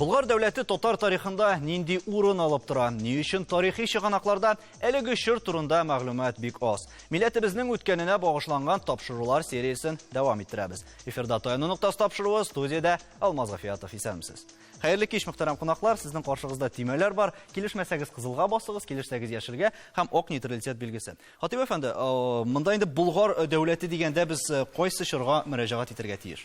Булгар дәүләте татар тарихында нинди урын алып тора? Ни өчен тарихи чыганакларда әлеге чор турында мәгълүмат бик аз? Милләтебезнең үткәненә багышланган тапшырулар сериясын дәвам иттерәбез. Эфирда Таяну нуктасы тапшыруы, студиядә Алмаз Гафиятов исәнмесез. Хәерле кич, мөхтәрәм кунаклар, сезнең каршыгызда тимәләр бар. Килешмәсәгез кызылга басыгыз, килешсәгез яшелгә һәм ак нейтралитет билгесе. Хатип әфәнде, монда инде Булгар дәүләте дигәндә без кайсы чорга мөрәҗәгать итәргә тиеш?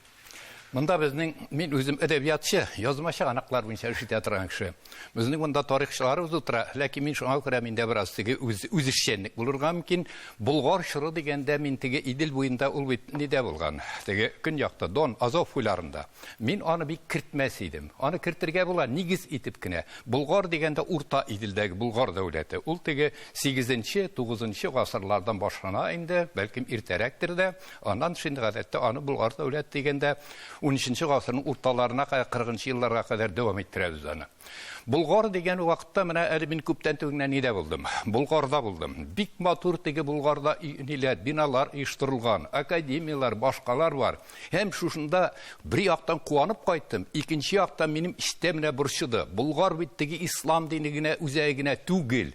Мында мен өзім әдәбиятчы, язмашы анаклар буенча эш итә торган кеше. Безнең монда тарихчыларыбыз утыра, ләкин мин шуңа күрә миндә бераз теге үзешчәнлек булырга мөмкин. Булгар чоры дигәндә мин теге Идел буенда ул бит нидә булган? Теге көньякта Дон, Азов буйларында. Мин аны бик кертмәс идем. Аны кертергә була нигез итеп кенә. Булгар дигәндә урта Иделдәге Булгар дәүләте. Ул теге 8нче, 9нчы гасырлардан башлана инде, бәлким иртәрәктер дә. Аннан шундый гадәттә аны Булгар дәүләте дигәндә 13-нче гасырның урталарына 40-нчы елларга кадәр дәвам иттерәбез аны. Булгар дигән вакытта менә әле мин күптән түгеннән нидә булдым? Булгарда булдым. Бик матур теге Булгарда ниләр, биналар оештырылган, академиялар, башкалар бар. Һәм шушында бер яктан куанып кайттым, икенче яктан минем иштә менә борчыды. Булгар бит теге ислам динигенә үзәгенә түгел,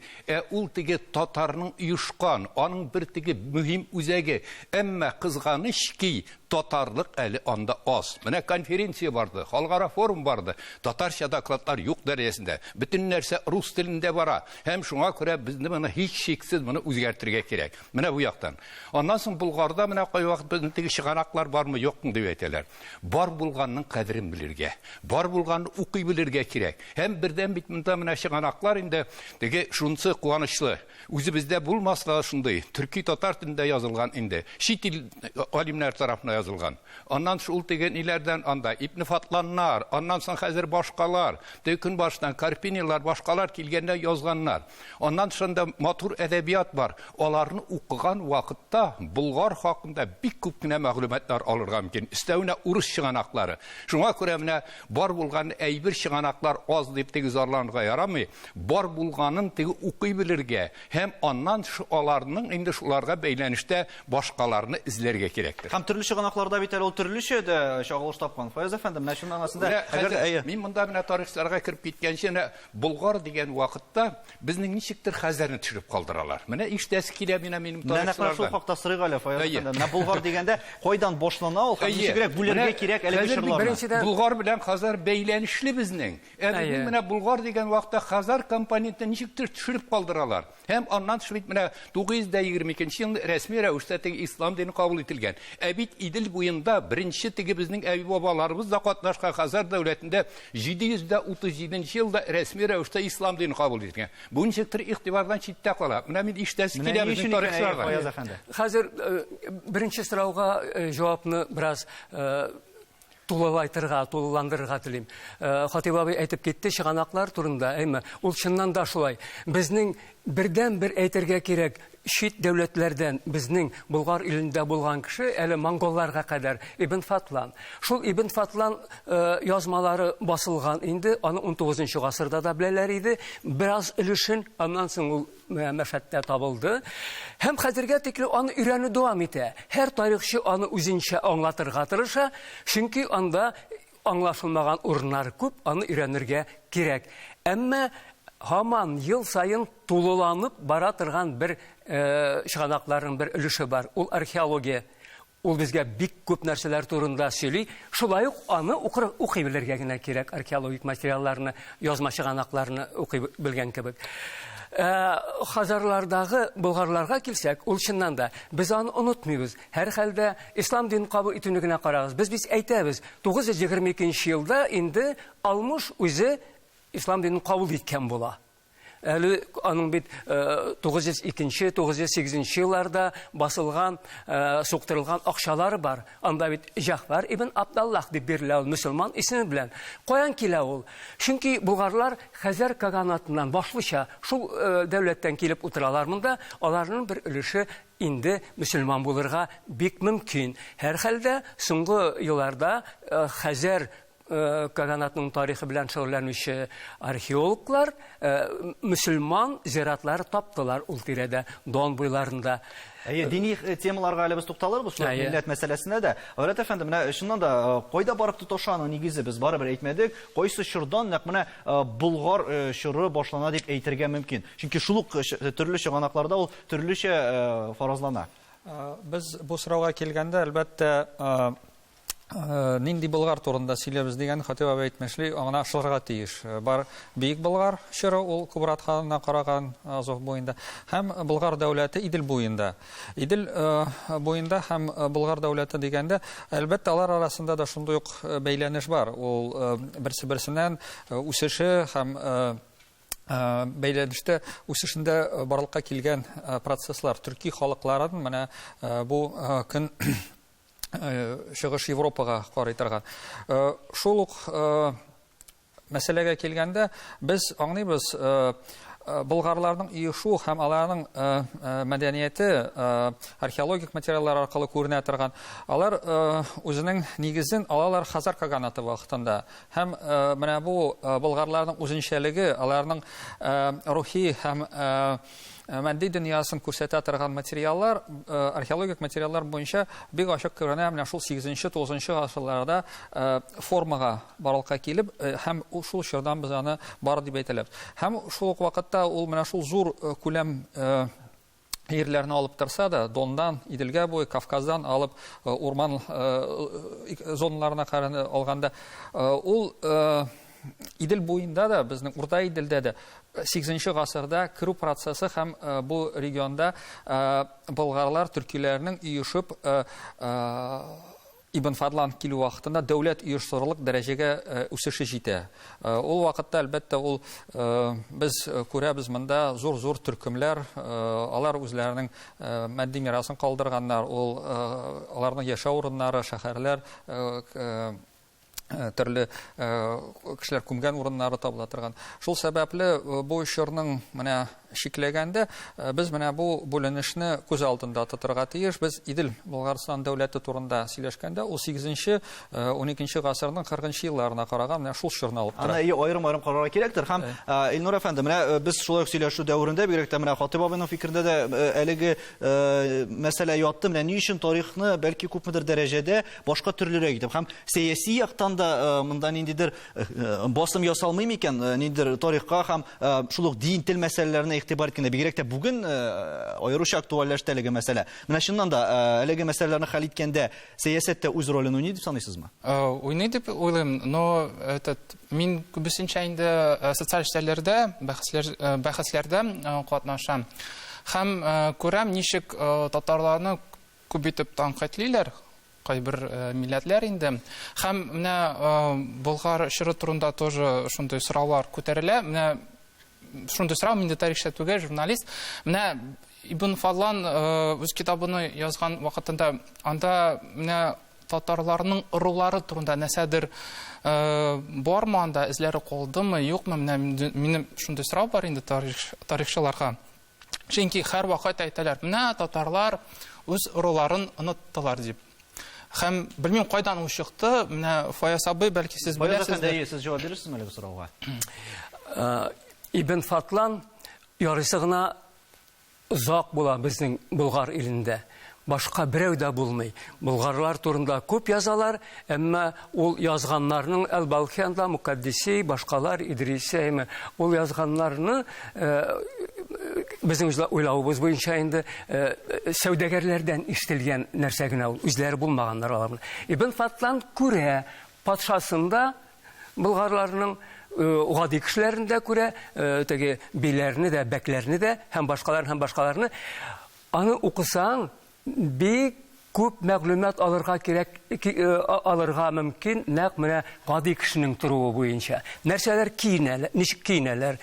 ул теге татарның оешкан, аның бер теге мөһим үзәге. Әмма кызганыч ки татарлык әле анда аз. Менә конференция барды, халыкара форум барды. Татарча докладлар юк дәрәҗәсендә. Бөтен нәрсә рус телендә бара. Һәм шуңа күрә безне моны һич шиксез моны үзгәртергә кирәк. Менә бу яктан. Аннан соң Булгарда менә кай вакыт безнең теге чыганаклар бармы, юкмы дип әйтәләр. Бар булганның кадерен белергә, бар булганны укый белергә кирәк. Һәм бердән бит монда менә чыганаклар инде теге шунысы куанычлы. Үзебездә булмаса шундый төрки татар телендә язылган инде. Чит ил алимнәр тарафыннан язылган. Аннан шул тегән иләрдән анда Ибн Фатланнар, аннан соң хәзер башкалар, көн башдан Карпинилар, башкалар килгәндә язганнар. Аннан шунда матур әдәбият бар. Аларны укыган вакытта Булгар хакында бик күп кенә мәгълүматлар алырга мөмкин. Өстәвенә урыс чыганаклары. Шуңа күрә менә бар булган әйбер чыганаклар аз дип теге зарланырга ярамый. Бар булганын теге укый белергә һәм аннан аларның инде шуларга бәйләнештә башкаларны эзләргә кирәктер. Һәм төрле чыганакларда бит әле ул төрлечә дә чагылыш тапкан. Фаяз әфәнде, менә шуның арасында мин монда менә тарихчыларга кирип киткәнчә Булгар дигән вакытта безнең ничектер хәзәрне төшереп калдыралар. Менә иштәсе килә минем тарихчылардан. Менә шул факта сорыйк әле Фаяз әфәнде. Менә Булгар дигәндә кайдан башлана ул һәм ничегрәк бүләргә кирәк әлеге чырларны. Булгар белән Хазар бәйләнешле безнең. Безнең менә Булгар дигән вакытта Хазар компонентын ничектер төшереп калдыралар. Һәм аннан шулай менә 922 елда рәсми рәвештә теге ислам дине кабул ителгән. Бит Идел буенда беренче теге безнең әби бабаларыбыз да катнашкан Хазар дәүләтендә 737 елда рәсми рәвештә ислам дине кабул ителгән. Бу ничектер игътибардан читтә кала. Менә мин иштәсе килә безнең тарихчыларга. Хәзер беренче сорауга җавапны бераз тулыландырырга телим. Хатип абый әйтеп китте чыганаклар турында, әйме, ул чыннан да шулай. Безнең бердән-бер әйтергә кирәк, чит дәүләтләрдән безнең Булгар илендә булган кеше әле монголларга кадәр Ибн Фатлан. Шул Ибн Фатлан язмалары басылган инде, аны 19нчы гасырда да беләләр иде. Бераз өлешен аннан соң ул мәфәттә табылды. Һәм хәзергә тикле аны өйрәнү дәвам итә. Һәр тарихчы аны үзенчә аңлатырга тырыша, чөнки анда аңлашылмаган урыннар күп, аны өйрәнергә кирәк. Әмма һаман ел сайын тулыланып бара торган бер чыганакларның бер өлеше бар. Ул археология. Ул безгә бик күп нәрсәләр турында сөйли. Шулай ук аны укый белергә генә кирәк, археологик материалларны, язма чыганакларны укый белгән кебек. Хазарлардагы булгарларга килсәк, ул чыннан да без аны онытмыйбыз. Һәр хәлдә ислам динен кабул итүне карагыз. Без әйтәбез, 922 елда инде Алмуш үзе ислам динен кабул иткән була. Әле аның бит 902-908 елларда басылган, суктырылган акчалары бар. Анда бит Җафар ибн Абдаллах дип бирелә ул мөселман исеме белән. Каян килә ул? Чөнки булгарлар Хәзәр каганатыннан башлыча шул дәүләттән килеп утыралар монда, аларның бер өлеше инде мөселман булырга бик мөмкин. Һәр хәлдә соңгы елларда Хәзәр Каганатның тарихы белән шөгыльләнүче археологлар мөселман зиратлары таптылар ул тирәдә, Дон буйларында. Дини темаларга әле без тукталырбыз, шул милләт мәсьәләсенә дә. Гайрат әфәнде, менә шуннан да кайда барып тоташаның нигезе без барыбер әйтмәдек. Кайсы чордан нәкъ менә Болгар чоры башлана дип әйтергә мөмкин. Чөнки шул ук төрле чыганакларда ул төрлечә фаразлана. Без бу сорауга килгәндә, әлбәттә, нинди Болгар турында сөйләбез дигән Хатип абый әйтмешли, аңа ашылырга тиеш. Бар бийек Болгар чоры, ул Кубрат ханына караган Азов буенда, һәм Болгар дәүләте Идел буенда. Идел буенда һәм Болгар дәүләте дигәндә, әлбәттә, алар арасында да шундый ук бәйләнеш бар. Ул берсе-берсеннән үсеше һәм бәйләнештә үсешендә барлыкка килгән процесслар, төрки халыкларын менә бу көн Чыгыш Европага карый торган. Шул ук мәсьәләгә килгәндә, без аңлыйбыз, болгарларның июшу һәм аларның мәдәнияте археологик материаллар аркылы күренә торган. Алар үзенең нигезен алалар Хазар каганаты вакытында. Һәм менә бу болгарларның үзенчәлеге, аларның рухи һәм матди дөньясын күрсәтә торган материаллар, археологик материаллар буенча бик ачык күренә, менә шул 8-9 гасырларда формага барлыкка килеп, һәм шул чордан без аны бар дип әйтәләр. Һәм шул ук вакытта ул менә шул зур күләм ерләрне алып торса да, Дондан, Иделгә буй, Кавказдан алып урман зоналарына караны алганда, ул Идел буенда да, безнең Урта Иделдә дә 8 гасырда керү процессы һәм бу регионда болгарлар, төркиләрнең иешеп Ибн Фадлан килү вакытында дәүләт оештырылык дәрәҗәгә үсеше җитә. Ул вакытта, әлбәттә, ул без күрәбез монда зур-зур төркемләр, алар үзләренең матди мирасын калдырганнар, ул аларның яшәү урыннары, шәһәрләр, төрле кешеләр күмгән урыннары табыла торган. Шул сәбәпле бу чорның менә шикләгәндә, без менә бу бүленешне күз алдында тотырга тиеш. Без Идел Болгарстан дәүләте турында сөйләшкәндә, ул 8-12 гасырның 40-нчы елларына караган менә шул чорны алып тора. Аны аерым-аерым карарга кирәктер. Һәм Илнур әфәнде, менә без шулай сөйләшү дәврендә бигрәк тә менә Хатип абыйның фикерендә дә әлеге мәсьәлә ятты. Менә ни өчен тарихны бәлки күпмедер дәрәҗәдә башка төрлерәк итеп, һәм сәяси яктан да монда ниндидер басым ясалмый микән, ниндидер тарихка һәм шул ук дин, тел мәсьәләләренә игътибар иткәндә, бигрәк тә бүген аеруча актуальләште әлеге мәсьәлә. Менә шуннан да әлеге мәсьәләләрне хәл иткәндә сәясәттә үз ролен уйный дип саныйсызмы? Уйный дип уйлыйм, но мин күбесенчә инде социаль эшләрдә, бәхәсләрдә катнашам. Һәм күрәм, ничек татарларны күп итеп тәнкыйтьлиләр, кайбер милләтләр инде. Һәм менә Болгар чоры турында тоже шундый сораулар күтәрелә. Менә шундый сорау, миндә тарихчы түгел, журналист. Менә Ибн Фадлан үз китабын язган вакытында анда менә татарларның ырулары турында нәрсәдер бармы, анда эзләре калдымы, юкмы? Менә минем шундый сорау бар инде тарихчыларга. Чөнки һәр вакыт әйтәләр, менә татарлар үз ыруларын оныттылар дип. Һәм белмим кайдан ул чыкты. Менә Фаяз абый, бәлки сез беләсез. Сез җавап бирерсезме әле бу сорауга? Ибн Фатлан ярыйсы гына озак була безнең Болгар илендә. Башка берәү дә булмый. Болгарлар турында күп язалар, әмма ул язганнарның Әл-Балхиянда, Мукаддиси, башкалар, Идриси, ул язганнарны безнең уйлавыбыз буенча инде сәүдәгәрләрдән ишетелгән нәрсә генә ул, үзләре булмаганнар аларның. Ибн Фатлан күрә патшасында болгарларның гади кешеләрендә күрә, теге биләрне дә, бәкләрне дә, һәм башкаларны аны укысаң, бик күп мәгълүмат алырга кирәк, алырга мөмкин, нәкъ менә гади кешенең торуы буенча. Нәрсәләр киенәләр, ничек киенәләр,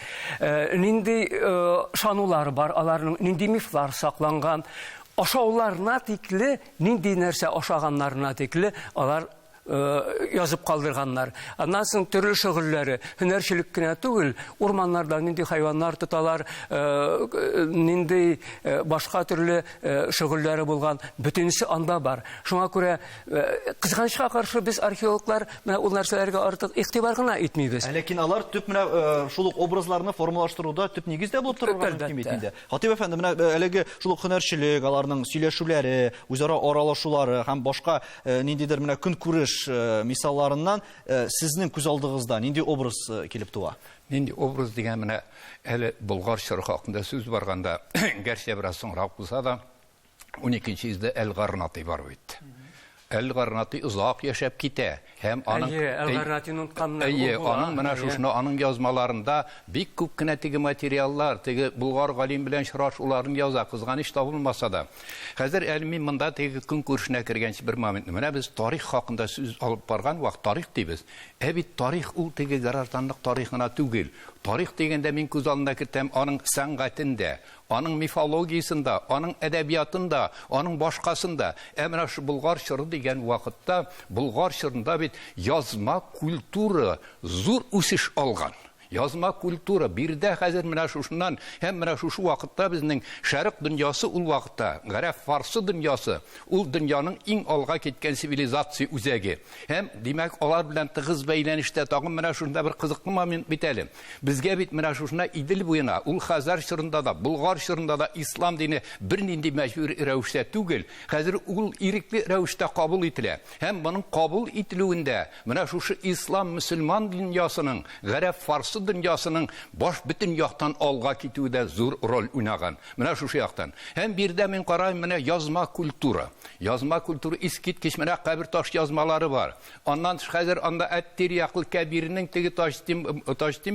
нинди шанулар бар, аларның нинди мифлар сакланган, ашауларына тикле, нинди нәрсә ашаганнарына тикле алар язып калдырганнар. Аннан соң төрле шөгыльләре, һөнәрчелек кенә түгел, урманнарда нинди хайваннар тоталар, нинди башка төрле шөгыльләре булган, бөтенесе анда бар. Шуңа күрә кызганычка каршы без археологлар менә ул нәрсәләргә артык игътибар гына итмибез. Ләкин алар төп менә шул образларны формалаштыруда төп нигездә булып торырга мөмкин бит инде. Хатип әфәнде, менә әлеге шул һөнәрчелек, аларның сөйләшүләре, үзара аралашулары һәм башка ниндидер менә көнкүреш мисалларыннан сезнең күз алдыгызда нинди образ килеп туа? Нинди образ дигән менә әле Болгар чоры хакында сүз барганда, гәрчә бераз соңрак булса да, 12нче йөздә Әл-Гарнати бар бит. Әл-Гарнати озак яшәп китә. Һәм аның Әл-Гарнатиның канны аның менә шушны аның язмаларында бик күп кенә теге материаллар, теге Болгар галим белән шурашуларын яза, кызганыч табылмаса да. Хәзер әле мин монда теге көн күрешенә кергәнче бер моментны менә без тарих хакында сүз алып барган вакыт тарих дибез. Бит тарих ул теге гражданлык тарихына түгел. Тарих дигәндә мин күз алдына кертәм аның сәнгатендә, аның мифологиясында, аның әдәбиятында, аның башкасында. Менә шу Болгар чоры дигән вакытта Болгар чорында бит язма культура зур үсеш алган. Язма культура бирдә хәзер менә шушыннан һәм менә шушы вакытта безнең шәрык дөньясы ул вакытта, гарәп фарсы дөньясы, ул дөньяның иң алга киткән цивилизация үзәге. Һәм димәк алар белән тыгыз бәйләнештә тагын менә шунда бер кызыклы момент бит әле. Безгә бит менә шушына Идел буена, ул Хәзәр чорында да, Болгар чорында да ислам дине бернинди мәҗбүр рәвештә түгел. Хәзер ул ирекле рәвештә кабул ителә. Һәм моның кабул ителүендә менә шушы ислам мөселман дөньясының, гарәп фарсы дөньясының баш бөтен яктан алга китүдә зур роль уйнаган. Менә шушы яктан. Һәм бирдә мин карайм менә язма культура. Язма культура искиткеч менә кабер таш язмалары бар. Аннан хәзер анда Әт-Тирьякыл Кәбирнең теге таштим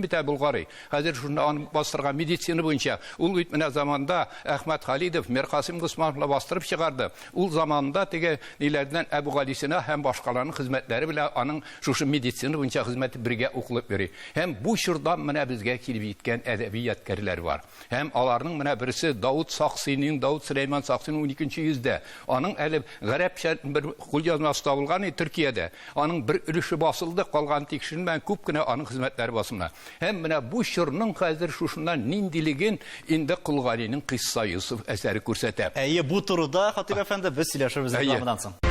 бит Булгари. Хәзер шуны аны бастырган медицина буенча. Ул бит менә заманда Әхмәт Халидов, Мирқасим Госмановны бастырып чыгарды. Ул заманда теге ниләрдән Әбу Галисина һәм башкаларның хезмәтләре белән аның шушы медицина буенча хезмәте бергә укылып йөри. Һәм бу чорда менә безгә килеп җиткән әдәбияткәрләр бар. Һәм аларның менә берсе Дауд Саксиның, Дауд Сөләйман Саксиның 12нче йөздә. Аның әле гарәпчә бер кулъязмасы табылган Төркиядә. Аның бер өлеше басылды, калган тикшермән күп кенә аның хезмәтләре басымна. Һәм менә бу чорның хәзер шушыннан ниндилеген инде Кулгалинең Кысса Юсуф әсәре күрсәтә. Бу турыда Хатип әфәнде без сөйләшәбез рекламадан соң.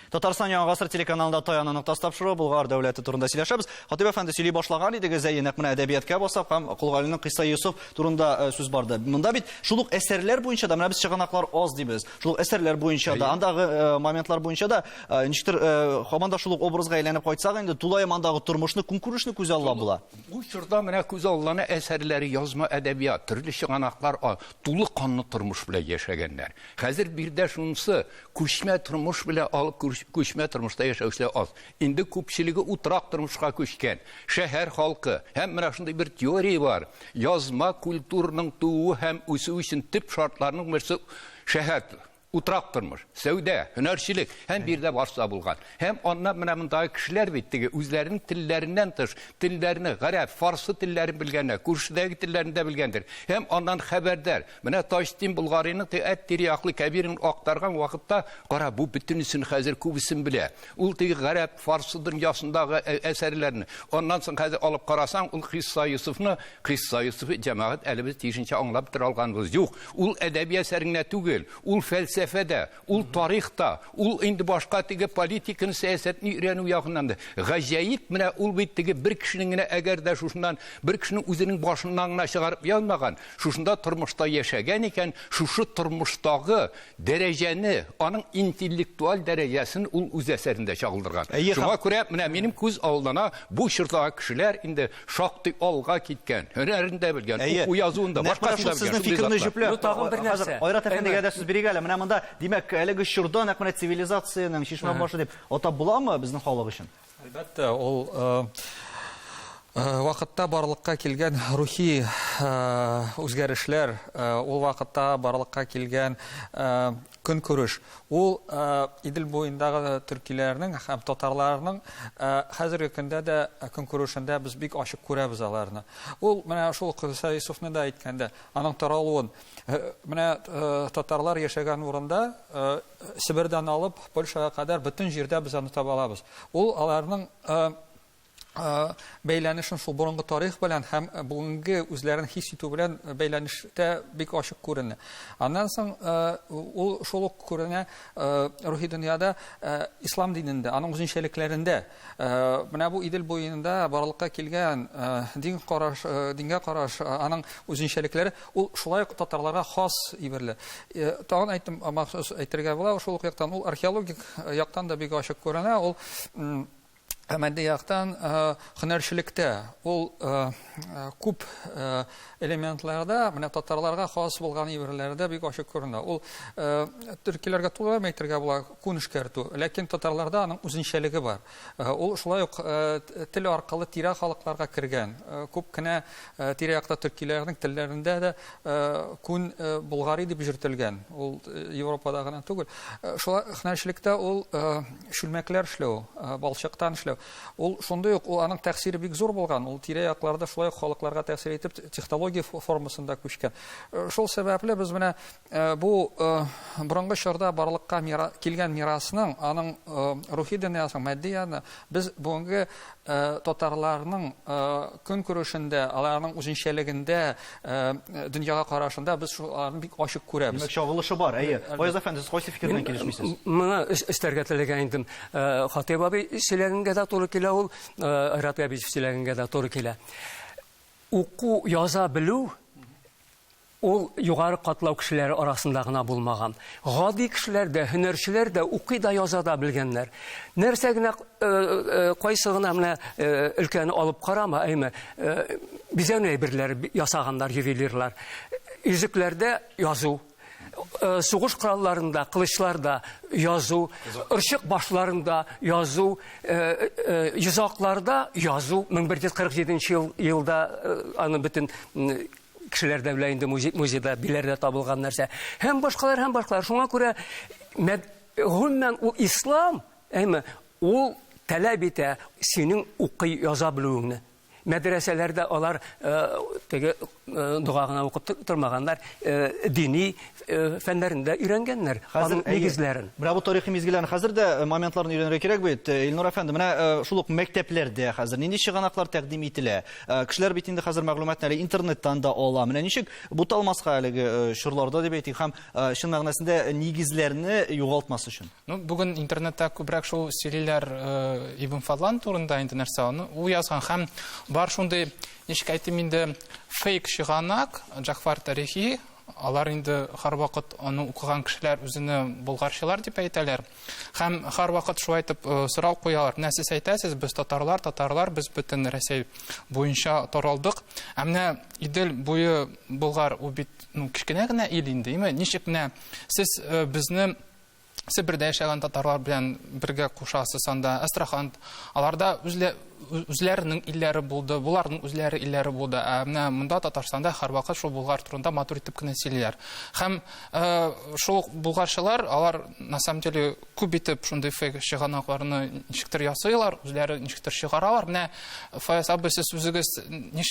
Татарстан Яңа гасыр телеканалында Таяны ноктасы тапшыру Болгар дәүләте турында сөйләшәбез. Хатип әфәнде сөйли башлаган идегез, нәкъ менә әдәбиятка басып һәм Кулгалинең Кысса Юсуф турында сүз барды. Монда бит шул ук әсәрләр буенча да менә без чыганаклар аз дибез. Шул әсәрләр буенча да, андагы моментлар буенча да ничектер һаман да шул ук образга әйләнеп кайтсак инде тулай андагы тормышны, көнкүрешне күз алла була. Бу чорда менә күз алланы әсәрләре, язма әдәбият, төрле чыганаклар тулы канлы тормыш белән яшәгәннәр. Хәзер бирдә шунысы күчмә тормыш белән алып күчмә тормышта яшәүчеләр аз. Инде күпчелеге утрак тормышка күчкән. Шәһәр халкы һәм менә шундый бер теория бар. Язма культураның тууы һәм үсү өчен төп шартларның берсе шәһәр. Утрак тормыш, сәүдә, һөнәрчелек һәм бирдә барса булган. Һәм аннан менә мондагы кешеләр бит теге үзләренең телләреннән тыш, телләрне, гарәп, фарсы телләрен белгәннәр, күршедәге телләрен дә белгәндер. Һәм аннан хәбәрдар. Менә Таштин Булгариның Әт-Тирьякыл Кәбирен актарган вакытта, кара, бу бөтенесен хәзер күбесен белә. Ул теге гарәп, фарсы дөньясындагы әсәрләрне. Аннан соң хәзер алып карасаң, ул Кысса Юсуфны, Кысса Юсуф җәмәгать әле без тиешенчә аңлап тора алганбыз юк. Ул әдәби әсәренә түгел, ул фәлсәфәдә, ул тарихта, ул инде башка теге политиканы, сәясәтне өйрәнү ягыннан да. Гаҗәеп менә ул бит теге бер кешенең генә әгәр дә шушыннан бер кешенең үзенең башыннан гына чыгарып язмаган, шушында тормышта яшәгән икән, шушы тормыштагы дәрәҗәне, аның интеллектуаль дәрәҗәсен ул үз әсәрендә чагылдырган. Шуңа күрә менә минем күз алдына бу чордагы кешеләр инде шактый алга киткән, һөнәрендә белгән, уку язуында, башкасында белгән. Тагын бер нәрсә. Айрат әфәндегә дә сүз бирик әле. Менә монда димәк, әлеге чорда нәкъ менә цивилизацияның шишмә башы дип атап буламы безнең халык өчен? Әлбәттә, ул вакытта барлыкка килгән рухи үзгәрешләр, ул вакытта барлыкка килгән көнкүреш, ул Идел буендагы төркиләрнең һәм татарларның хәзерге көндә дә көнкүрешендә без бик ачык күрәбез аларны. Ул менә шул Кыса Исуфны да әйткәндә, аның таралуын менә татарлар яшәгән урында Себердән алып Польшага кадәр бөтен җирдә без аны таба алабыз. Ул аларның бәйләнешен шул борынгы тарих белән һәм бүгенге үзләрен хис итү белән бәйләнештә бик ачык күренә. Аннан соң ул шул ук күренә рухи дөньяда ислам динендә, аның үзенчәлекләрендә. Менә бу Идел буенда барлыкка килгән дингә караш, аның үзенчәлекләре ул шулай ук татарларга хас иберле. Тагын әйтим, махсус әйтергә була, шул ук яктан ул археологик яктан да бик ачык күренә. Ул Мәдди яктан һөнәрчелектә ул күп элементларда менә татарларга хас булган иберләрдә бик ачык күренә. Ул төркиләргә туры әйтергә була күнешкәртү, ләкин татарларда аның үзенчәлеге бар. Ул шулай ук тел аркылы тирә халыкларга кергән. Күп кенә тирә якта төркиләрнең телләрендә дә күн булгари дип җөртелгән. Ул Европада гына түгел. Шулай һөнәрчелектә ул шүлмәкләр эшләү, балчыктан эшләү. Ул шундый ук ул аның тәэсире бик зур булган. Ул тирә-якларда шулай халыкларга тәэсир итеп технология формасында күчкән. Шул сәбәпле без менә бу борынгы чорда барлыкка килгән мирасның, аның рухи дөньясын, матди янны без бүгенге татарларның көнкүрешендә, аларның үзенчәлегендә, дөньяга карашында без шуларны бик ачык күрәбез. Димәк, чагылышы бар. Фаяз әфәнде, сез кайсы фикердән килешмисез? Моны өстәргә теләгән идем. Хатип абый сөйләгәнгә дә туры килә, ул Айрат абый сөйләгәнгә дә туры килә. Уку, яза белү ул югары катлау кешеләре арасында гына булмаган. Гади кешеләр дә, һөнәрчеләр дә укый да, яза да белгәннәр. Нәрсә генә кайсы гына менә өлкәне алып карама, әйме бизәүне әйберләр ясаганнар, ювелирлар. Үзекләрдә язу, сугыш коралларында, кылычларда язу, ырчык башларында язу, йозакларда язу. 1147 елда аны бөтен кешеләрдә белә инде музейда, биләрдә табылган нәрсә. Һәм башкалар. Шуңа күрә гомумән ул ислам, әйме, ул таләп итә синең укый, яза белүеңне. Мәдрәсәләрдә алар теге дуга гына укып тормаганнар, дини фәннәрендә өйрәнгәннәр, аның нигезләрен. Менә бу тарихи мизгилләрне хәзер дә моментларны өйрәнергә кирәк бит. Илнур әфәнде, менә шул ук мәктәпләрдә хәзер нинди чыганаклар тәкъдим ителә? Кешеләр бит инде хәзер мәгълүматны интернеттан да ала. Менә ничек буталмаска әлеге чорларда дип әйтик, һәм чын мәгънәсендә нигезләрне югалтмас өчен. Бүген интернетта күбрәк шул сөйлиләр Ибн Фадлан турында инде нәрсә, ул язган һәм бар шундый, ничек әйтим инде, фейк чыганак, Джафар тарихи, алар инде һәрвакыт аны укыган кешеләр үзене булгарчылар дип әйтәләр. Һәм һәрвакыт шулай итеп сорау куялар. Менә сез әйтәсез, без татарлар, без бөтен Россия буенча таралдык. Ә менә Идел буе Болгар, ул бит кичкенә генә ил инде, ничек менә сез безне Себердә яшәгән татарлар белән бергә кушасыз, анда Астрахан, аларда үзләренең илләре булды, буларның үзләре илләре булды. Менә монда Татарстанда һәрвакыт шул Болгар турында матур итеп кенә сөйлиләр. Һәм шул булгарчылар, алар на самом деле күп итеп шундый фейк чыганакларны ничектер ясыйлар, үзләре ничектер чыгаралар. Менә Фаяз абый, сез үзегез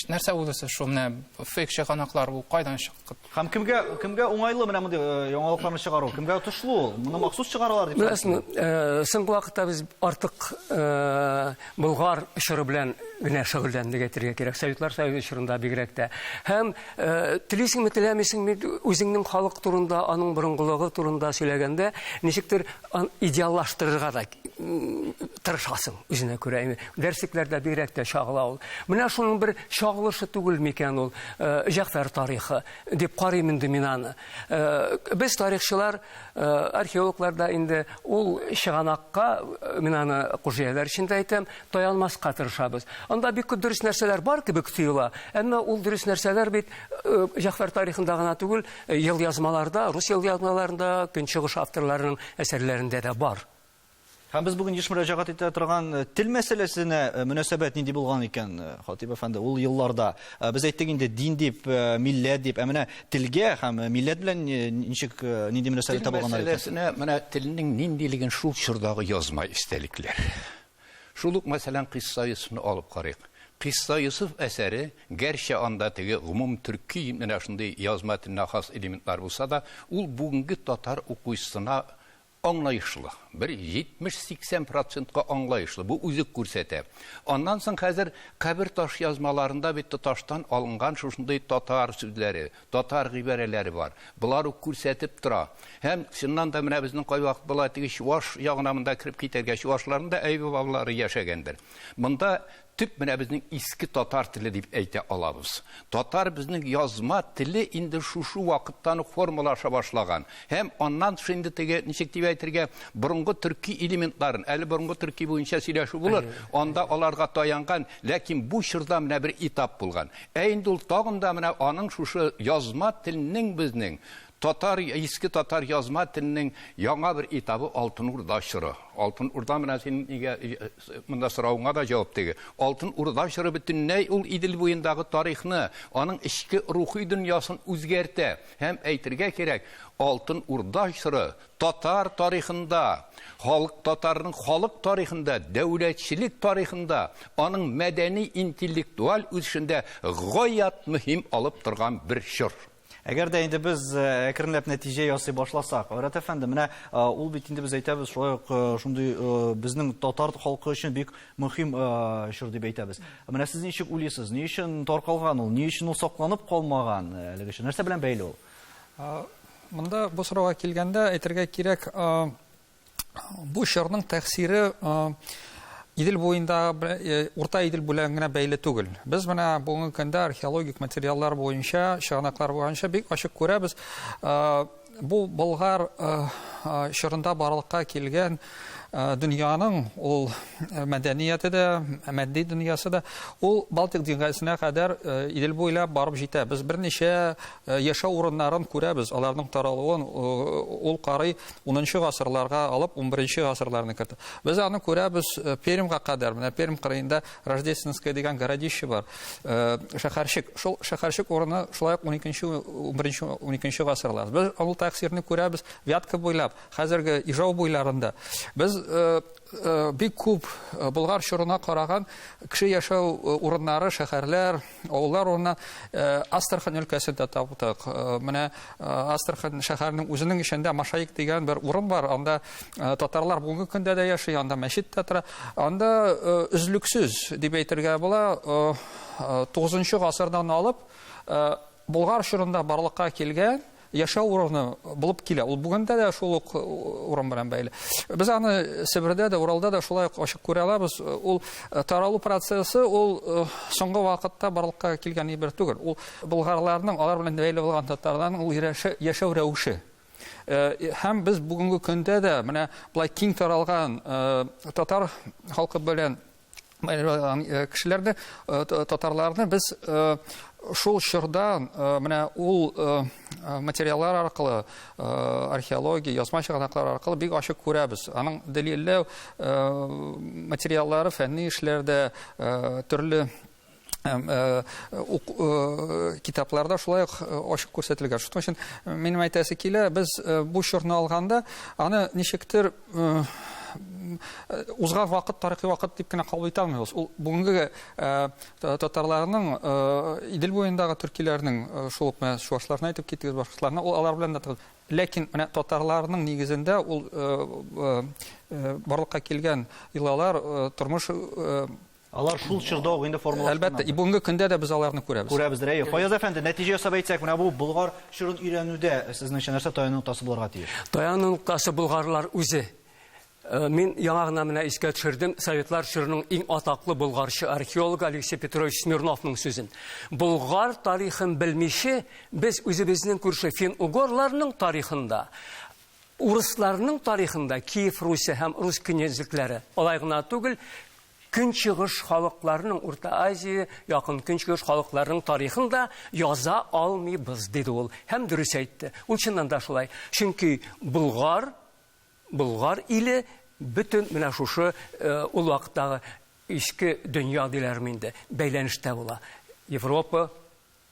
нәрсә уйлыйсыз шул менә фейк чыганаклар ул кайдан чыкты? Һәм кемгә уңайлы менә мондый яңалыкларны чыгару? Кемгә отышлы? Моны махсус чыгаралар дип. Соңгы вакытта без артык Болгар ишары белән генә шөгыльләндек әйтергә кирәк. Советлар Союзы ишарында бигрәк тә. Һәм телисеңме, теләмисеңме, үзеңнең халык турында, аның борынгылыгы турында сөйләгәндә, ничектер идеаллаштырырга да тырышасың үзенә күрә. Дәреслектәрдә бигрәк тә чагыла ул. Менә шуның бер чагылышы түгел микән ул Җафар тарихы дип карыйм инде мин аны. Без тарихчылар, археологлар да инде ул чыганакка, мин аны кужияләр өчен әйтәм, таянмаска тырышабыз. Анда бик күп дөрес нәрсәләр бар кебек тоела. Әмма ул дөрес нәрсәләр бит Җафар тарихында гына түгел, ел язмаларда, рус ел язмаларында, көнчыгыш авторларының әсәрләрендә дә бар. Һәм без бүген еш мөрәҗәгать итә торган тел мәсьәләсенә мөнәсәбәт нинди булган икән, Хатип әфәнде, ул елларда без әйттек инде дин дип, милләт дип, менә телгә һәм милләт белән ничек нинди мөнәсәбәттә булганнар икән? Мәсьәләсенә менә телнең ниндилеген шул чордагы язма истәлекләр. Шул ук мәсәлән Кисса Юсуфны алып карыйк. Кисса Юсуф әсәре гәрчә анда теге гомум төрки менә шундый язма теленә хас элементлар булса да, ул бүгенге татар укучысына аңлайышлы. Bir 70-80%-ка аңлайышлы. Бу үзе күрсәтә. Аннан соң хәзер кабер таш язмаларында бит таштан алынган шушындай татар сүзләре, татар гыйбарәләре бар. Булар ук күрсәтеп тора. Һәм шуннан да менә безнең кай вакыт була теге Чуаш ягына монда кирип китәргә, Чуашларның да әйбе бабалары яшәгәндер. Монда төп менә безнең иске татар теле дип әйтә алабыз. Татар безнең язма теле инде шушы вакыттан формалаша башлаган. Һәм аннан шунда теге ничек дип әйтергә, борынгы төрки элементларын, әле борынгы төрки буенча сөйләшү булыр. Анда аларга таянган, ләкин бу чорда менә бер этап булган. Инде ул тагын да менә аның шушы язма теленең безнең татар, иске татар язма теленең яңа бер этабы Алтын Урда чоры. Алтын Урда менә син монда сорауыңа да җавап теге. Алтын Урда чоры бөтенләй ул Идел буендагы тарихны, аның ичке рухи дөньясын үзгәртә. Һәм әйтергә кирәк, Алтын Урда чоры татар тарихында, татарның халык тарихында, дәүләтчелек тарихында, аның мәдәни интеллектуаль үсешендә гаять мөһим алып торган бер чор. Әгәр дә инде без әкренләп нәтиҗә ясый башласак, Айрат әфәнде, менә ул бит инде без әйтәбез, шундый безнең татар халкы өчен бик мөһим чор дип әйтәбез. Менә сез ничек уйлыйсыз? Ни өчен таркалган ул? Ни өчен ул сакланып калмаган? Әлеге нәрсә белән бәйле ул? Монда бу сорауга килгәндә әйтергә кирәк, бу чорның тәэсире Идел буенда, урта Идел белән генә бәйле түгел. Без менә бүгенге көндә археологик материаллар буенча, чыганаклар буенча бик ачык күрәбез. Бу Болгар чорында барлыкка килгән дөньяның ул мәдәнияте дә, матди дөньясы да, ул Балтик диңгезенә кадәр Идел буйлап барып җитә. Без берничә яшәү урыннарын күрәбез. Аларның таралуын ул карый 10нчы гасырларга алып 11нче гасырларны кертә. Без аны күрәбез Пермьгә кадәр. Менә Пермь кырыенда Рождественское дигән городище бар. Шәһәрчек. Шул шәһәрчек урыны шулай 11нче гасырлар. Без ул тәэсирне күрәбез Вятка буйлап, хәзерге Ижау буйларында. Без бик күп Болгар чорына караган кеше яшәү урыннары, шәһәрләр, авыллар урыннан Астрахань өлкәсендә таптык. Менә Астрахань шәһәренең үзенең эчендә Машаик дигән бер урын бар. Анда татарлар бүгенге көндә дә яши, анда мәчет тә тора. Анда үзлексез дип әйтергә була, 9нчы гасырдан алып Болгар чорында барлыкка килгән яшәү урыны булып килә. Ул бүгендә дә шул ук урын белән бәйле. Без аны Себердә дә, Уралда да шулай ачык күрә алабыз. Ул таралу процессы, ул соңгы вакытта барлыкка килгән бер түгел. Ул болгарларның, алар белән бәйле булган татарларның ул яшәү рәвеше. Һәм без бүгенге көндә дә менә булай киң таралган татар халкы белән кешеләрне, татарларны без шул чордан менә ул материаллар аркылы, археология, язма чыганаклар аркылы бик ачык күрәбез. Аның дәлилләү материаллары фәнни эшләрдә, төрле китапларда шулай ачык күрсәтелгән. Шуның өчен минем әйтәсе килә, без бу чорны алганда аны ничектер узган вакыт, тарихи вакыт дип кенә кабул итә алмыйбыз. Ул бүгенге татарларның, Идел буендагы төркиләрнең, шул ук Чуашларны әйтеп киттегез, башкаларны, ул алар белән дә. Ләкин менә татарларның нигезендә ул барлыкка килгән илалар, тормыш Алар шул чорда ук инде формалашкан. Әлбәттә, бүгенге көндә дә без аларны күрәбез. Күрәбездер. Фаяз әфәнде, нәтиҗә ясап әйтсәк, менә бу Болгар чорын өйрәнүдә сезнең нәрсә таяну ноктасы булырга тиеш? Таяну ноктасы болгарлар үзе. Мин яңа гына менә искә төшердем Советлар чорының иң атаклы болгарчы археолог Алексей Петрович Смирновның сүзен. Болгар тарихын белмичә, без үзебезнең күрше фин-угорларның тарихында, урысларның тарихында, Киев Руси һәм рус князьлекләре, алай гына түгел, Көнчыгыш халыкларының, Урта Азия, якын көнчыгыш халыкларының тарихында яза алмыйбыз, диде ул. Һәм дөрес әйтте. Ул чыннан да шулай. Чөнки Болгар иле бүтін менә шушы ул вакыттагы ичке дөнья диләрме инде бәйләнештә була. Европа,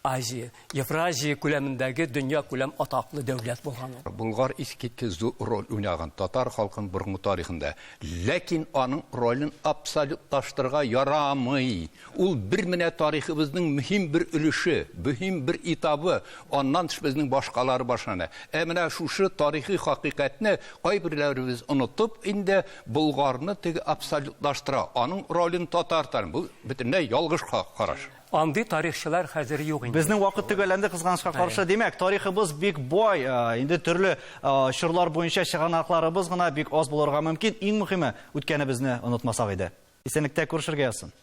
Азия, Евразия күләмендәге дөнья күләм атаклы дәүләт булган. Булгар искиткеч зур роль уйнаган татар халкын борынгы тарихында. Ләкин аның ролен абсолютлаштырырга ярамый. Ул бер менә тарихыбызның мөһим бер өлеше, мөһим бер этабы, аннан безнең башкалары башлана. Менә шушы тарихи хакыйкатьне кайберләребез онытып, инде Булгарны теге абсолютлаштыра. Аның ролен татартан. Бу бөтенләй ялгыш караш. Андый тарихчылар хәзер юк инде. Безнең вакыт төгәлләнде кызганычка каршы. Димәк, тарихыбыз бик бай, инде төрле чорлар буенча чыганакларыбыз гына бик аз булырга мөмкин. Иң мөһиме, үткәнебезне онытмасак иде. Исәнлектә күрешергә язсын.